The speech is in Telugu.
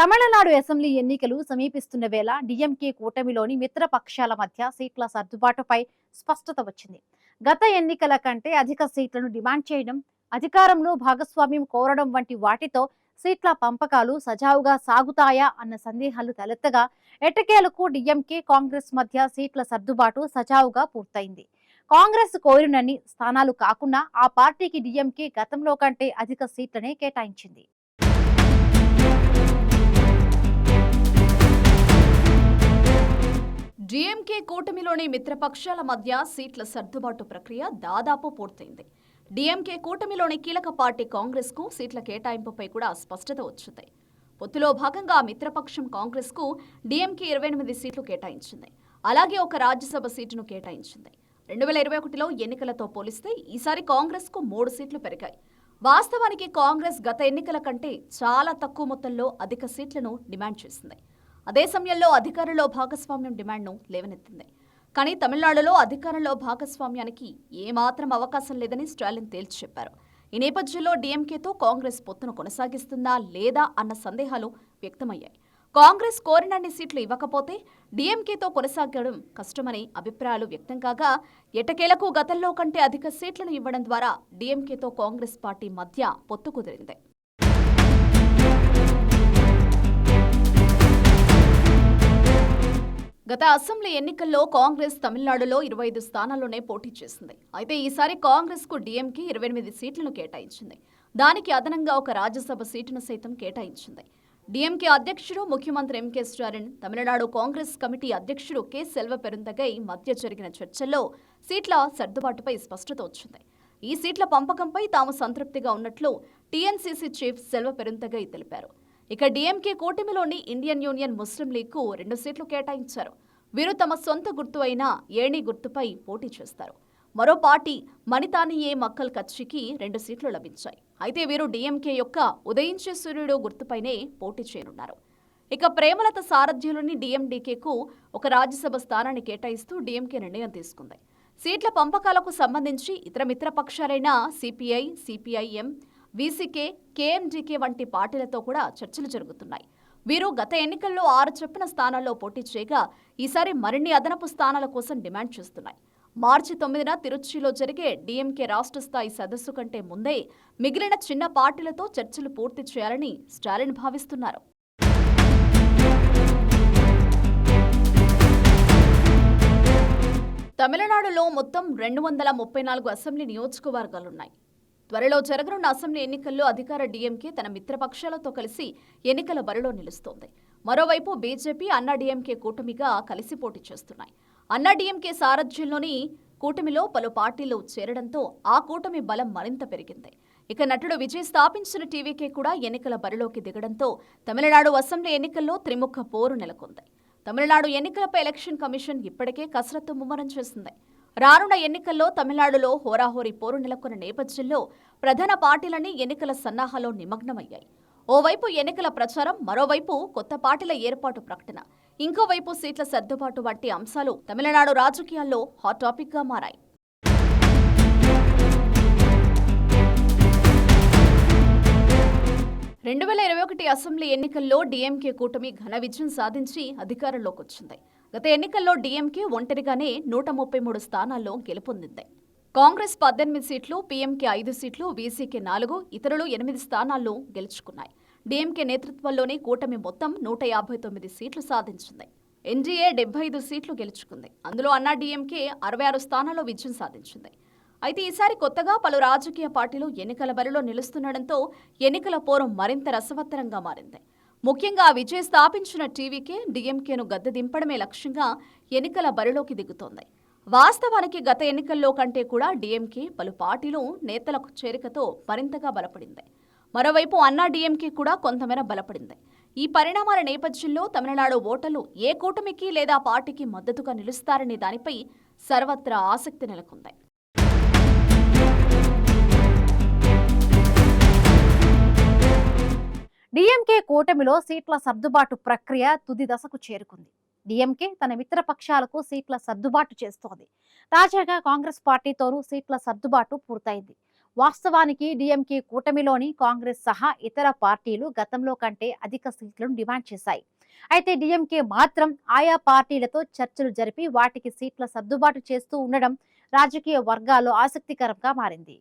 తమిళనాడు అసెంబ్లీ ఎన్నికలు సమీపిస్తున్న వేళ డిఎంకే కూటమిలోని మిత్రపక్షాల మధ్య సీట్ల సర్దుబాటుపై స్పష్టత వచ్చింది. గత ఎన్నికల కంటే అధిక సీట్లను డిమాండ్ చేయడం, అధికారంలో భాగస్వామ్యం కోరడం వంటి వాటితో సీట్ల పంపకాలు సజావుగా సాగుతాయా అన్న సందేహాలు తలెత్తగా ఎట్టకేలకు డిఎంకే కాంగ్రెస్ మధ్య సీట్ల సర్దుబాటు సజావుగా పూర్తయింది. కాంగ్రెస్ కోరినన్ని స్థానాలు కాకుండా ఆ పార్టీకి డిఎంకే గతంలో కంటే అధిక సీట్లనే కేటాయించింది. డీఎంకే కూటమిలోని మిత్రపక్షాల మధ్య సీట్ల సర్దుబాటు ప్రక్రియ దాదాపు పూర్తయింది. డీఎంకే కూటమిలోని కీలక పార్టీ కాంగ్రెస్ కు సీట్ల కేటాయింపుపై కూడా స్పష్టత వచ్చింది. పొత్తులో భాగంగా మిత్రపక్షం కాంగ్రెస్ కు డీఎంకే 28 సీట్లు కేటాయించింది. అలాగే ఒక రాజ్యసభ సీటును కేటాయించింది. 2021లో ఎన్నికలతో పోలిస్తే ఈసారి కాంగ్రెస్ కు 3 సీట్లు పెరిగాయి. వాస్తవానికి కాంగ్రెస్ గత ఎన్నికల కంటే చాలా తక్కువ మొత్తంలో అధిక సీట్లను డిమాండ్ చేసింది. అదే సమయంలో అధికారంలో భాగస్వామ్యం డిమాండ్ను లేవనెత్తింది. కానీ తమిళనాడులో అధికారంలో భాగస్వామ్యానికి ఏమాత్రం అవకాశం లేదని స్టాలిన్ తేల్చి చెప్పారు. ఈ నేపథ్యంలో డీఎంకేతో కాంగ్రెస్ పొత్తును కొనసాగిస్తుందా లేదా అన్న సందేహాలు వ్యక్తమయ్యాయి. కాంగ్రెస్ కోరినన్ని సీట్లు ఇవ్వకపోతే డీఎంకేతో కొనసాగడం కష్టమని అభిప్రాయాలు వ్యక్తం కాగా, ఎట్టకేలకు గతంలో కంటే అధిక సీట్లను ఇవ్వడం ద్వారా డీఎంకేతో కాంగ్రెస్ పార్టీ మధ్య పొత్తు కుదిరింది. గత అసెంబ్లీ ఎన్నికల్లో కాంగ్రెస్ తమిళనాడులో 25 స్థానాల్లోనే పోటీ చేసింది. అయితే ఈసారి కాంగ్రెస్ కు డీఎంకే 28 సీట్లను కేటాయించింది. దానికి అదనంగా ఒక రాజ్యసభ సీటును సైతం కేటాయించింది. డీఎంకే అధ్యక్షుడు ముఖ్యమంత్రి ఎంకే స్టాలిన్, తమిళనాడు కాంగ్రెస్ కమిటీ అధ్యక్షుడు కె సెల్వ పెరుంతగై మధ్య జరిగిన చర్చల్లో సీట్ల సర్దుబాటుపై స్పష్టత వచ్చింది. ఈ సీట్ల పంపకంపై తాము సంతృప్తిగా ఉన్నట్లు టీఎన్సీసీ చీఫ్ సెల్వ పెరుంతగై తెలిపారు. ఇక డీఎంకే కూటమిలోని ఇండియన్ యూనియన్ ముస్లిం లీగ్కు 2 సీట్లు కేటాయించారు. వీరు తమ సొంత గుర్తు అయిన ఏణి గుర్తుపై పోటీ చేస్తారు. మరో పార్టీ మణితానియే మక్కల్ కచ్చికి 2 సీట్లు లభించాయి. అయితే వీరు డీఎంకే యొక్క ఉదయించే సూర్యుడు గుర్తుపైనే పోటీ చేయనున్నారు. ఇక ప్రేమలత సారథ్యంలోని డీఎండీకేకు ఒక రాజ్యసభ స్థానాన్ని కేటాయిస్తూ డీఎంకే నిర్ణయం తీసుకుంది. సీట్ల పంపకాలకు సంబంధించి ఇతర మిత్రపక్షాలైన సిపిఐ, సిపిఐఎం, వీసీకే, కేఎండీకే వంటి పార్టీలతో కూడా చర్చలు జరుగుతున్నాయి. వీరు గత ఎన్నికల్లో 6 చొప్పున స్థానాల్లో పోటీ చేయగా ఈసారి మరిన్ని అదనపు స్థానాల కోసం డిమాండ్ చేస్తున్నాయి. మార్చి 9న తిరుచిలో జరిగే డీఎంకే రాష్ట్ర స్థాయి సదస్సు కంటే ముందే మిగిలిన చిన్న పార్టీలతో చర్చలు పూర్తి చేయాలని స్టాలిన్ భావిస్తున్నారు. తమిళనాడులో మొత్తం 234 అసెంబ్లీ నియోజకవర్గాలున్నాయి. త్వరలో జరగనున్న అసెంబ్లీ ఎన్నికల్లో అధికార డీఎంకే తన మిత్రపక్షాలతో కలిసి ఎన్నికల బరిలో నిలుస్తోంది. మరోవైపు బీజేపీ, అన్నా డీఎంకే కూటమిగా కలిసి పోటీ చేస్తున్నాయి. అన్నా డీఎంకే సారథ్యంలోని కూటమిలో పలు పార్టీలు చేరడంతో ఆ కూటమి బలం మరింత పెరిగింది. ఇక నటుడు విజయ్ స్థాపించిన టీవీకే కూడా ఎన్నికల బరిలోకి దిగడంతో తమిళనాడు అసెంబ్లీ ఎన్నికల్లో త్రిముఖ పోరు నెలకొంది. తమిళనాడు ఎన్నికలపై ఎలక్షన్ కమిషన్ ఇప్పటికే కసరత్తు ముమ్మరం చేసింది. రానున్న ఎన్నికల్లో తమిళనాడులో హోరాహోరీ పోరు నెలకొన్న నేపథ్యంలో ప్రధాన పార్టీలన్నీ ఎన్నికల సన్నాహాల్లో నిమగ్నమయ్యాయి. ఓవైపు ఎన్నికల ప్రచారం, మరోవైపు కొత్త పార్టీల ఏర్పాటు ప్రకటన, ఇంకోవైపు సీట్ల సర్దుబాటు వంటి అంశాలు తమిళనాడు రాజకీయాల్లో హాట్ టాపిక్ గా మారాయి. రెండు 2021 అసెంబ్లీ ఎన్నికల్లో డీఎంకే కూటమి ఘన విజయం సాధించి అధికారంలోకి వచ్చింది. గత ఎన్నికల్లో డీఎంకే ఒంటరిగానే 133 స్థానాల్లో గెలుపొందింది. కాంగ్రెస్ 18 సీట్లు, పీఎంకే 5 సీట్లు, వీసీకే 4, ఇతరులు 8 స్థానాల్లో గెలుచుకున్నాయి. డీఎంకే నేతృత్వంలోని కూటమి మొత్తం 159 సీట్లు సాధించింది. ఎన్డీఏ 75 సీట్లు గెలుచుకుంది. అందులో అన్నా డీఎంకే 66 స్థానాల్లో విజయం సాధించింది. అయితే ఈసారి కొత్తగా పలు రాజకీయ పార్టీలు ఎన్నికల బరిలో నిలుస్తుండటంతో ఎన్నికల పోరు మరింత రసవత్తరంగా మారింది. ముఖ్యంగా విజయ్ స్థాపించిన టీవీకే డీఎంకేను గద్దె దింపడమే లక్ష్యంగా ఎన్నికల బరిలోకి దిగుతోంది. వాస్తవానికి గత ఎన్నికల్లో కంటే కూడా డీఎంకే పలు పార్టీలు నేతల చేరికతో మరింతగా బలపడింది. మరోవైపు అన్నా డీఎంకే కూడా కొంతమేర బలపడింది. ఈ పరిణామాల నేపథ్యంలో తమిళనాడు ఓటర్లు ఏ కూటమికి లేదా పార్టీకి మద్దతుగా నిలుస్తారనే దానిపై సర్వత్రా ఆసక్తి నెలకొంది. డీఎంకే కూటమిలో సీట్ల సర్దుబాటు ప్రక్రియ తుది దశకు చేరుకుంది. డీఎంకే తన మిత్రపక్షాలకు సీట్ల సర్దుబాటు చేస్తోంది. తాజాగా కాంగ్రెస్ పార్టీతోనూ సీట్ల సర్దుబాటు పూర్తయింది. వాస్తవానికి డీఎంకే కూటమిలోని కాంగ్రెస్ సహా ఇతర పార్టీలు గతంలో కంటే అధిక సీట్లను డిమాండ్ చేశాయి. అయితే డీఎంకే మాత్రం ఆయా పార్టీలతో చర్చలు జరిపి వాటికి సీట్ల సర్దుబాటు చేస్తూ ఉండడం రాజకీయ వర్గాల్లో ఆసక్తికరంగా మారింది.